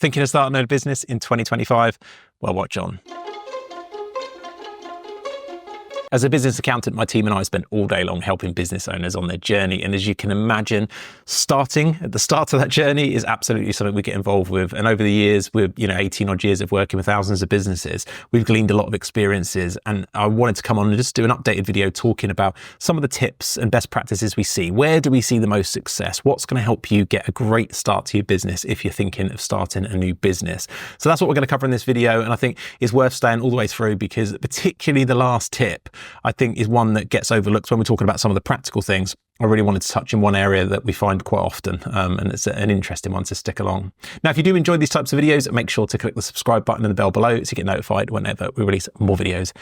Thinking of starting a business in 2025? Well, watch on. As a business accountant, my team and I spend all day long helping business owners on their journey. And as you can imagine, starting at the start of that journey is absolutely something we get involved with. And over the years, we're 18 odd years of working with thousands of businesses, we've gleaned a lot of experiences. And I wanted to come on and just do an updated video talking about some of the tips and best practices we see. Where do we see the most success? What's going to help you get a great start to your business if you're thinking of starting a new business? So that's what we're going to cover in this video. And I think it's worth staying all the way through, because particularly the last tip, I think, is one that gets overlooked when we're talking about some of the practical things. I really wanted to touch in one area that we find quite often, and it's an interesting one, to stick along. Now, if you do enjoy these types of videos, make sure to click the subscribe button and the bell below so you get notified whenever we release more videos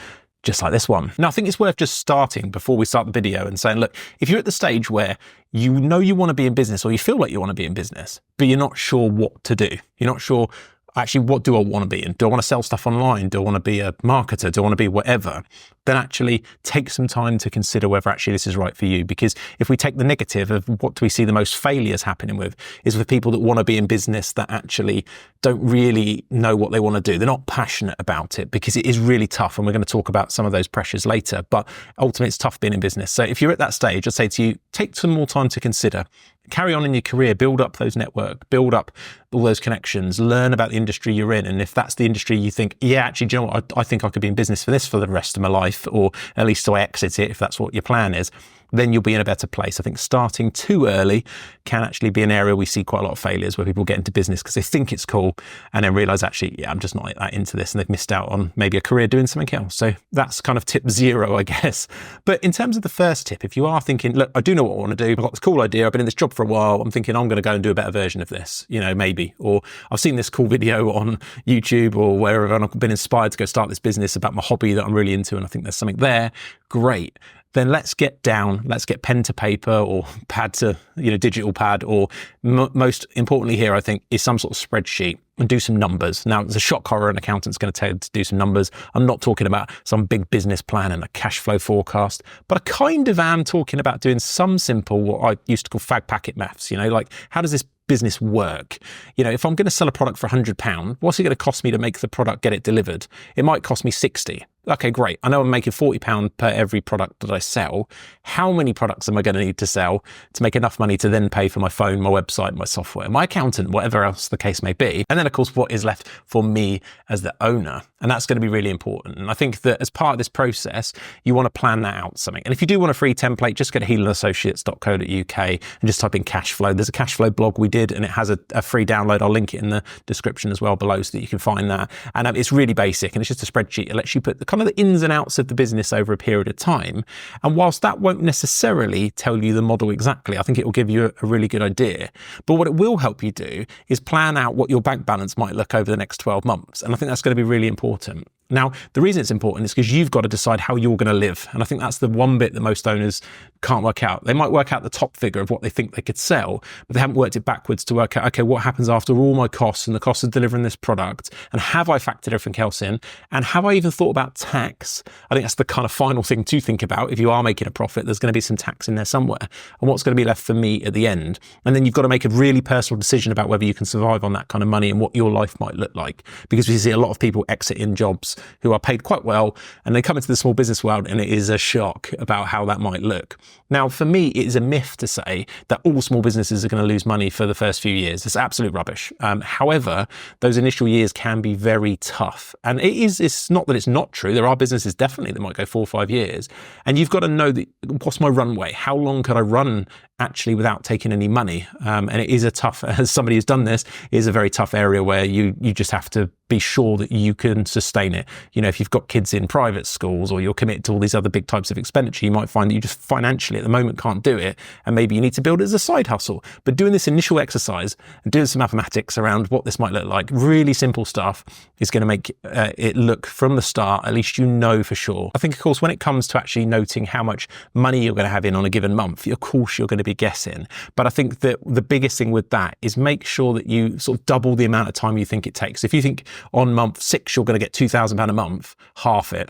just like this one. Now, I think it's worth just starting before we start the video and saying, look, if you're at the stage where you know you want to be in business, or you feel like you want to be in business, but you're not sure what to do, you're not sure, actually, what do I want to be in? Do I want to sell stuff online? Do I want to be a marketer? Do I want to be whatever? Then actually take some time to consider whether actually this is right for you. Because if we take the negative of what do we see the most failures happening with, is with people that want to be in business that actually don't really know what they want to do. They're not passionate about it, because it is really tough. And we're going to talk about some of those pressures later, but ultimately it's tough being in business. So if you're at that stage, I'd say to you, take some more time to consider. Carry on in your career, build up those network, build up all those connections, learn about the industry you're in. And if that's the industry you think, yeah, actually, do you know what? I think I could be in business for this for the rest of my life, or at least so I exit it, if that's what your plan is, then you'll be in a better place. I think starting too early can actually be an area we see quite a lot of failures, where people get into business because they think it's cool and then realize, actually, yeah, I'm just not that into this, and they've missed out on maybe a career doing something else. So that's kind of tip 0, I guess. But in terms of the first tip, if you are thinking, look, I do know what I want to do, I've got this cool idea, I've been in this job for a while, I'm thinking I'm going to go and do a better version of this, maybe, or I've seen this cool video on YouTube or wherever, and I've been inspired to go start this business about my hobby that I'm really into, and I think there's something there. Great. Then let's get pen to paper, or pad to, digital pad, or most importantly here, I think, is some sort of spreadsheet, and do some numbers. Now, it's a shock horror an accountant's going to tell you to do some numbers. I'm not talking about some big business plan and a cash flow forecast, but I kind of am talking about doing some simple, what I used to call fag packet maths, like, how does this business work? If I'm going to sell a product for £100, what's it going to cost me to make the product, get it delivered? It might cost me 60. Okay, great. I know I'm making £40 per every product that I sell. How many products am I going to need to sell to make enough money to then pay for my phone, my website, my software, my accountant, whatever else the case may be? And then, of course, what is left for me as the owner? And that's going to be really important. And I think that as part of this process, you want to plan that out something. And if you do want a free template, just go to healandassociates.co.uk and just type in Cashflow. There's a Cashflow blog we did, and it has a free download. I'll link it in the description as well below so that you can find that. And it's really basic, and it's just a spreadsheet. It lets you put the kind of the ins and outs of the business over a period of time. And whilst that won't necessarily tell you the model exactly, I think it will give you a really good idea. But what it will help you do is plan out what your bank balance might look over the next 12 months. And I think that's going to be really important. Now, the reason it's important is because you've got to decide how you're going to live. And I think that's the one bit that most owners can't work out. They might work out the top figure of what they think they could sell, but they haven't worked it backwards to work out, okay, what happens after all my costs and the cost of delivering this product? And have I factored everything else in? And have I even thought about tax? I think that's the kind of final thing to think about. If you are making a profit, there's going to be some tax in there somewhere. And what's going to be left for me at the end? And then you've got to make a really personal decision about whether you can survive on that kind of money and what your life might look like. Because we see a lot of people exit in jobs who are paid quite well, and they come into the small business world, and it is a shock about how that might look. Now, for me, it is a myth to say that all small businesses are going to lose money for the first few years. It's absolute rubbish. However, those initial years can be very tough. And it's not that it's not true. There are businesses definitely that might go 4 or 5 years. And you've got to know that, what's my runway? How long could I run actually without taking any money? And it is a tough, as somebody who's done this, it is a very tough area where you just have to be sure that you can sustain it. If you've got kids in private schools, or you're committed to all these other big types of expenditure, you might find that you just financially at the moment can't do it. And maybe you need to build it as a side hustle. But doing this initial exercise and doing some mathematics around what this might look like, really simple stuff, is going to make it look from the start, at least for sure. I think, of course, when it comes to actually noting how much money you're going to have in on a given month, of course, you're going to be be guessing. But I think that the biggest thing with that is make sure that you sort of double the amount of time you think it takes. If you think on month 6 you're going to get £2,000 a month, half it,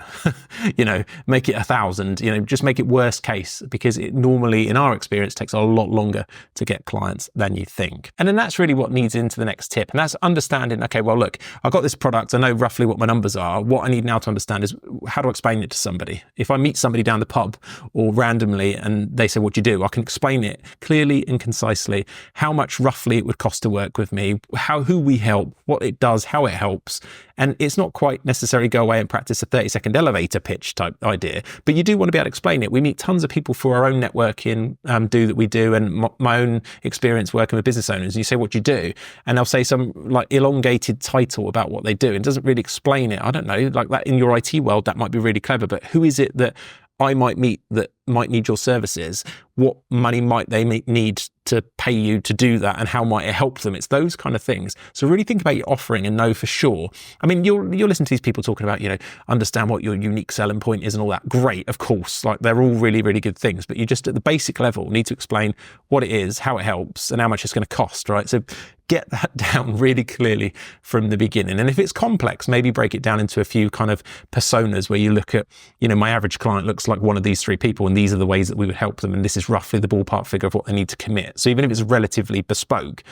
make it 1,000, just make it worst case, because it normally, in our experience, takes a lot longer to get clients than you think. And then that's really what needs into the next tip. And that's understanding, okay, well, look, I've got this product. I know roughly what my numbers are. What I need now to understand is how to explain it to somebody. If I meet somebody down the pub or randomly and they say, what do you do? I can explain it clearly and concisely, how much roughly it would cost to work with me, who we help, what it does, how it helps. And it's not quite necessarily go away and practice a 30-second elevator pitch type idea, but you do want to be able to explain it. We meet tons of people for our own networking that we do, and my own experience working with business owners. And you say, what do you do? And they'll say some like elongated title about what they do and doesn't really explain it. I don't know, like that in your IT world, that might be really clever, but who is it that I might meet that might need your services? What money might they need to pay you to do that, and how might it help them? It's those kind of things. So really think about your offering and know for sure. I mean, you'll listen to these people talking about, understand what your unique selling point is and all that. Great, of course, like they're all really, really good things, but you just at the basic level need to explain what it is, how it helps, and how much it's going to cost, right? So get that down really clearly from the beginning. And if it's complex, maybe break it down into a few kind of personas where you look at, my average client looks like one of these 3 people, and these are the ways that we would help them. And this is roughly the ballpark figure of what they need to commit. So even if it's relatively bespoke,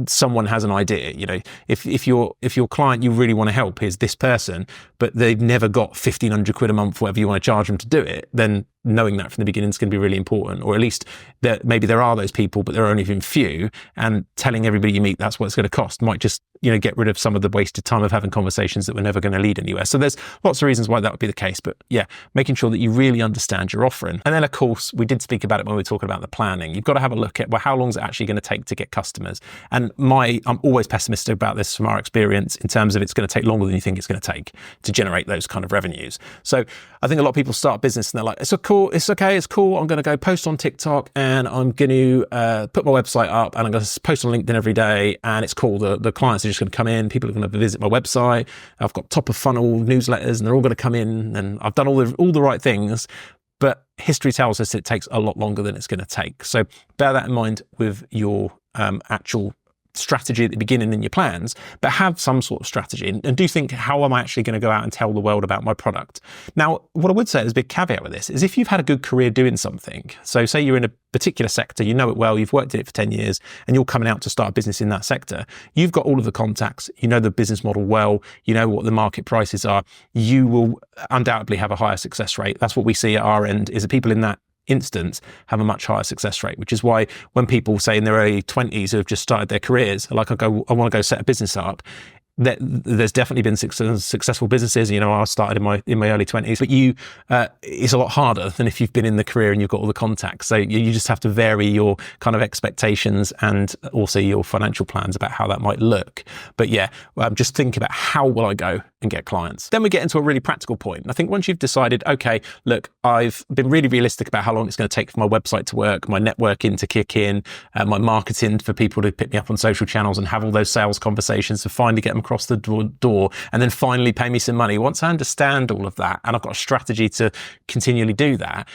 someone has an idea. If your client you really want to help is this person, but they've never got 1,500 quid a month, whatever you want to charge them to do it, then knowing that from the beginning is going to be really important. Or at least maybe there are those people, but there are only a few, and telling everybody you meet that's what it's going to cost might just get rid of some of the wasted time of having conversations that were never going to lead anywhere. So there's lots of reasons why that would be the case, but yeah, making sure that you really understand your offering. And then of course, we did speak about it when we were talking about the planning. You've got to have a look at, well, how long is it actually going to take to get customers? And I'm always pessimistic about this from our experience in terms of it's going to take longer than you think it's going to take to generate those kind of revenues. So I think a lot of people start business and they're like, it's okay, it's cool. I'm going to go post on TikTok and I'm going to put my website up and I'm going to post on LinkedIn every day, and it's cool. The clients are just going to come in, people are going to visit my website. I've got top of funnel newsletters and they're all going to come in, and I've done all the right things. But history tells us it takes a lot longer than it's going to take. So bear that in mind with your actual strategy at the beginning in your plans, but have some sort of strategy and do think, how am I actually going to go out and tell the world about my product? Now, what I would say is a big caveat with this is if you've had a good career doing something, so say you're in a particular sector, you know it well, you've worked in it for 10 years and you're coming out to start a business in that sector, you've got all of the contacts, you know the business model well, you know what the market prices are, you will undoubtedly have a higher success rate. That's what we see at our end, is that people in that instance have a much higher success rate, which is why when people say in their early 20s who have just started their careers, like I want to go set a business up, there's definitely been successful businesses. I started in my early 20s, but it's a lot harder than if you've been in the career and you've got all the contacts. So you just have to vary your kind of expectations and also your financial plans about how that might look. But yeah, just think about how will I go and get clients. Then we get into a really practical point. And I think once you've decided, okay, look, I've been really realistic about how long it's going to take for my website to work, my networking to kick in, my marketing for people to pick me up on social channels and have all those sales conversations to finally get them across the door and then finally pay me some money. Once I understand all of that and I've got a strategy to continually do that,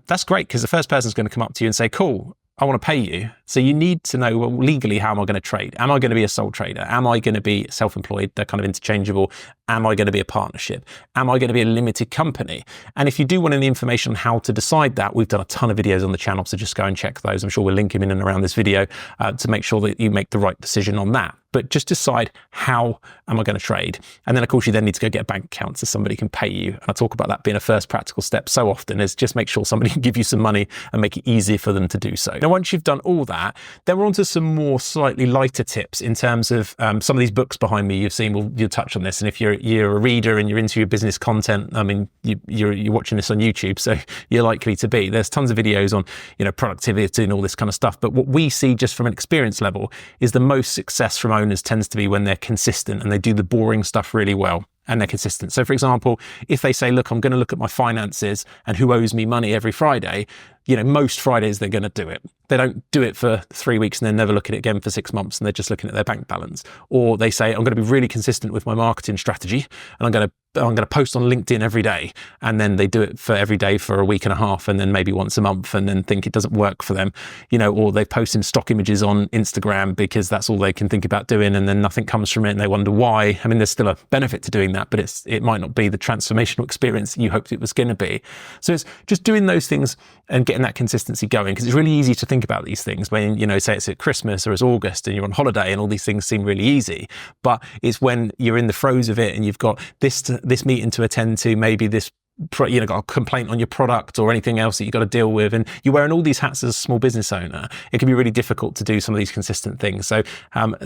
that's great, because the first person's going to come up to you and say, cool, I want to pay you. So you need to know, well, legally, how am I going to trade? Am I going to be a sole trader? Am I going to be self-employed? They're kind of interchangeable. Am I going to be a partnership? Am I going to be a limited company? And if you do want any information on how to decide that, we've done a ton of videos on the channel, so just go and check those. I'm sure we'll link them in and around this video to make sure that you make the right decision on that. But just decide, how am I going to trade? And then of course you then need to go get a bank account so somebody can pay you. And I talk about that being a first practical step so often, is just make sure somebody can give you some money and make it easier for them to do so. Now, once you've done all that, then we're on to some more slightly lighter tips in terms of some of these books behind me you've seen, you'll touch on this. And if you're a reader and you're into your business content, I mean, you're watching this on YouTube, so you're likely to be. There's tons of videos on, productivity and all this kind of stuff. But what we see just from an experience level is the most success from owners tends to be when they're consistent and they do the boring stuff really well and they're consistent. So for example, if they say, look, I'm going to look at my finances and who owes me money every Friday, most Fridays they're going to do it. they don't do it for 3 weeks and then never look at it again for 6 months, and they're just looking at their bank balance. Or they say, I'm going to be really consistent with my marketing strategy, and I'm going to post on LinkedIn every day, and then they do it for every day for a week and a half, and then maybe once a month, and then think it doesn't work for them, or they post in stock images on Instagram because that's all they can think about doing, and then nothing comes from it, and they wonder why. I mean, there's still a benefit to doing that, but it might not be the transformational experience you hoped it was going to be. So it's just doing those things and getting that consistency going, because it's really easy to think about these things when, say it's at Christmas or it's August and you're on holiday and all these things seem really easy, but it's when you're in the throes of it and you've got this meeting to attend to, maybe this got a complaint on your product or anything else that you've got to deal with, and you're wearing all these hats as a small business owner, it can be really difficult to do some of these consistent things. So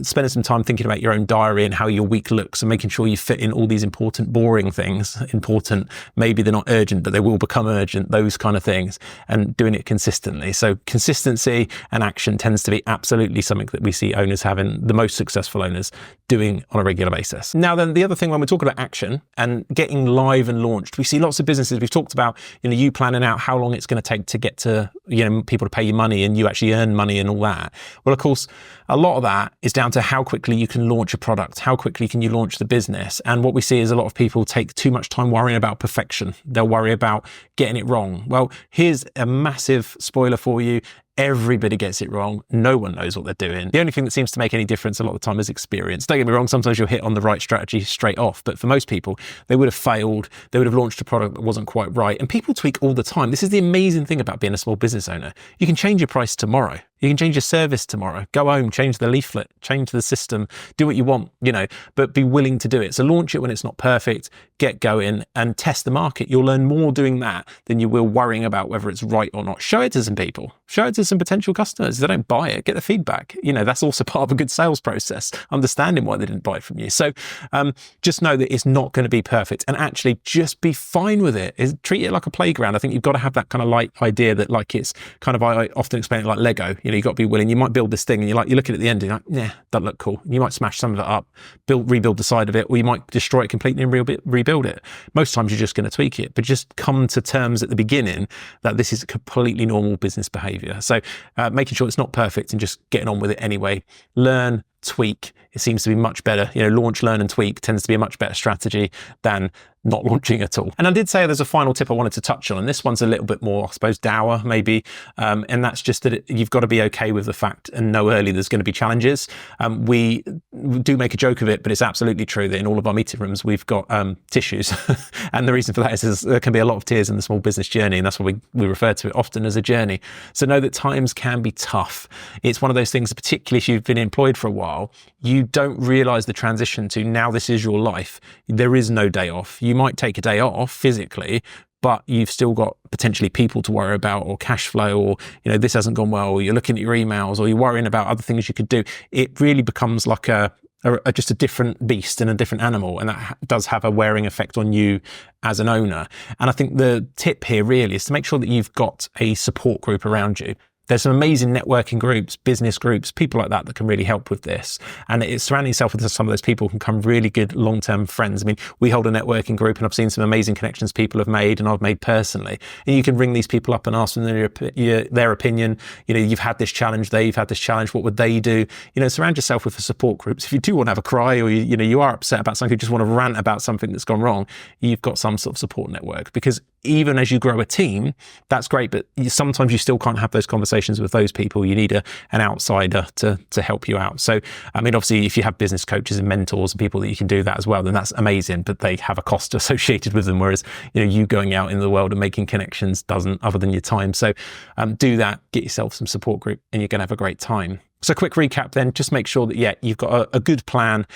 spending some time thinking about your own diary and how your week looks, and making sure you fit in all these important, boring things, maybe they're not urgent, but they will become urgent, those kind of things, and doing it consistently. So consistency and action tends to be absolutely something that we see owners having, the most successful owners doing on a regular basis. Now then, the other thing when we're talking about action and getting live and launched, we see lots of businesses, we've talked about, you planning out how long it's going to take to get to, people to pay you money and you actually earn money and all that. Well, of course, a lot of that is down to how quickly you can launch a product, how quickly can you launch the business. And what we see is a lot of people take too much time worrying about perfection. They'll worry about getting it wrong. Well, here's a massive spoiler for you. Everybody gets it wrong. No one knows what they're doing. The only thing that seems to make any difference a lot of the time is experience. Don't get me wrong, sometimes you'll hit on the right strategy straight off, but for most people, they would have failed. They would have launched a product that wasn't quite right. And people tweak all the time. This is the amazing thing about being a small business owner. You can change your price tomorrow. You can change your service tomorrow. Go home, change the leaflet, change the system, do what you want, but be willing to do it. So launch it when it's not perfect, get going and test the market. You'll learn more doing that than you will worrying about whether it's right or not. Show it to some people. Show it to some potential customers. If they don't buy it, get the feedback. That's also part of a good sales process, understanding why they didn't buy it from you. So just know that it's not going to be perfect, and actually just be fine with it. Treat it like a playground. I think you've got to have that kind of light idea that it's kind of, I often explain it like Lego. You've got to be willing. You might build this thing and you look at it at the end and you're like, nah, that look cool. You might smash some of it up, rebuild the side of it, or you might destroy it completely and rebuild it. Most times you're just going to tweak it, but just come to terms at the beginning that this is completely normal business behavior. So making sure it's not perfect and just getting on with it anyway. Learn, tweak. It seems to be much better. Launch, learn and tweak tends to be a much better strategy than not launching at all. And I did say there's a final tip I wanted to touch on, and this one's a little bit more, I suppose, dour maybe, and that's just that you've got to be okay with the fact and know early there's going to be challenges. We do make a joke of it, but it's absolutely true that in all of our meeting rooms we've got tissues, and the reason for that is there can be a lot of tears in the small business journey, and that's why we refer to it often as a journey. So know that times can be tough. It's one of those things, particularly if you've been employed for a while, you don't realize the transition to now this is your life. There is no day off. You might take a day off physically, but you've still got potentially people to worry about, or cash flow, or this hasn't gone well, or you're looking at your emails, or you're worrying about other things you could do. It really becomes like just a different beast and a different animal, and that does have a wearing effect on you as an owner. And I think the tip here really is to make sure that you've got a support group around you. There's some amazing networking groups, business groups, people like that can really help with this. And it's surrounding yourself with some of those people can become really good long-term friends. I mean, we hold a networking group and I've seen some amazing connections people have made and I've made personally. And you can ring these people up and ask them their opinion. You've had this challenge, they've had this challenge, what would they do? Surround yourself with support groups. If you do want to have a cry, or you are upset about something, you just want to rant about something that's gone wrong, you've got some sort of support network. Because even as you grow a team, that's great, but sometimes you still can't have those conversations with those people. You need an outsider to help you out. So, I mean, obviously, if you have business coaches and mentors and people that you can do that as well, then that's amazing, but they have a cost associated with them. Whereas, you going out in the world and making connections doesn't, other than your time. So do that, get yourself some support group and you're going to have a great time. So quick recap then, just make sure that, you've got a good plan,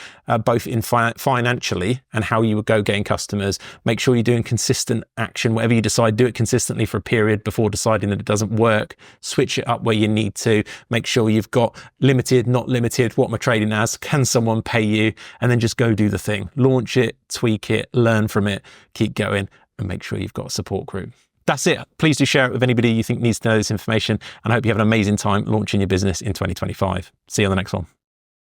both in financially and how you would go gain customers. Make sure you're doing consistent action. Whatever you decide, do it consistently for a period before deciding that it doesn't work. Switch it up where you need to. Make sure you've got limited, not limited. What am I trading as? Can someone pay you? And then just go do the thing. Launch it, tweak it, learn from it, keep going, and make sure you've got a support group. That's it. Please do share it with anybody you think needs to know this information, and I hope you have an amazing time launching your business in 2025. See you on the next one.